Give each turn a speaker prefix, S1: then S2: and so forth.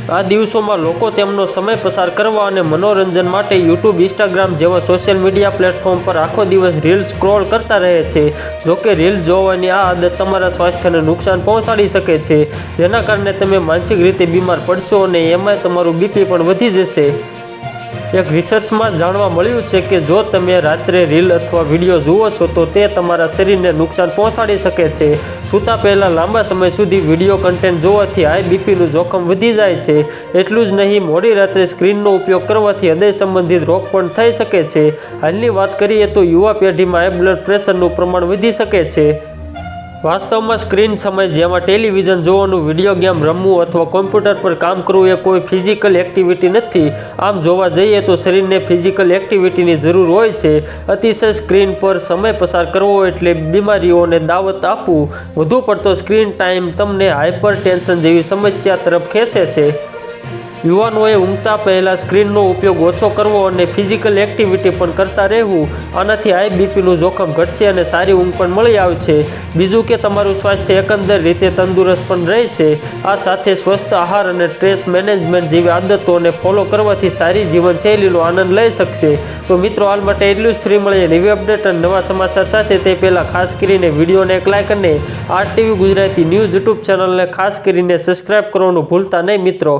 S1: આ દિવસોમાં લોકો તેમનો સમય પસાર કરવા અને મનોરંજન માટે યુટ્યુબ, ઇન્સ્ટાગ્રામ જેવા સોશિયલ મીડિયા પ્લેટફોર્મ પર આખો દિવસ રીલ સ્ક્રોલ કરતા રહે છે. જોકે રીલ જોવાની આ આદત તમારા સ્વાસ્થ્યને નુકસાન પહોંચાડી શકે છે, જેના કારણે તમે માનસિક રીતે બીમાર પડશો અને એમાંય તમારું બીપી પણ વધી જશે. એક રિસર્ચમાં જાણવા મળ્યું છે કે જો તમે રાત્રે રીલ અથવા વિડીયો જુઓ છો તો તે તમારા શરીરને નુકસાન પહોંચાડી શકે છે. સૂતા પહેલાં લાંબા સમય સુધી વિડીયો કન્ટેન્ટ જોવાથી હાઈ બીપીનું જોખમ વધી જાય છે. એટલું જ નહીં, મોડી રાત્રે સ્ક્રીનનો ઉપયોગ કરવાથી હૃદય સંબંધિત રોગ પણ થઈ શકે છે. હાલની વાત કરીએ તો યુવા પેઢીમાં હાઈ બ્લડ પ્રેશરનું પ્રમાણ વધી શકે છે. વાસ્તવમાં સ્ક્રીન સમય, જેમાં ટેલિવિઝન જોવાનું, વિડીયો ગેમ રમવું અથવા કોમ્પ્યુટર પર કામ કરવું એ કોઈ ફિઝિકલ એક્ટિવિટી નથી. આમ જોવા જઈએ તો શરીરને ફિઝિકલ એક્ટિવિટીની જરૂર હોય છે. અતિશય સ્ક્રીન પર સમય પસાર કરવો એટલે બીમારીઓને દાવત આપવું. વધુ પડતો સ્ક્રીન ટાઈમ તમને હાઇપર ટેન્શન જેવી સમસ્યા તરફ ખેંચે છે. યુવાનોએ ઊંઘતા પહેલાં સ્ક્રીનનો ઉપયોગ ઓછો કરવો અને ફિઝિકલ એક્ટિવિટી પણ કરતા રહેવું. આનાથી હાઈ બીપીનું જોખમ ઘટશે અને સારી ઊંઘ પણ મળી આવશે. બીજું કે તમારું સ્વાસ્થ્ય એકંદર રીતે તંદુરસ્ત પણ રહેશે. આ સાથે સ્વસ્થ આહાર અને સ્ટ્રેસ મેનેજમેન્ટ જેવી આદતોને ફોલો કરવાથી સારી જીવનશૈલીનો આનંદ લઈ શકશે. તો મિત્રો, હાલ માટે એટલું જ. ફ્રી મળીએ નવી અપડેટ અને નવા સમાચાર સાથે. તે પહેલાં ખાસ કરીને વિડીયોને એક લાઇક અને RTV ગુજરાતી ન્યૂઝ યુટ્યુબ ચેનલને ખાસ કરીને સબસ્ક્રાઈબ કરવાનું ભૂલતા નહીં મિત્રો.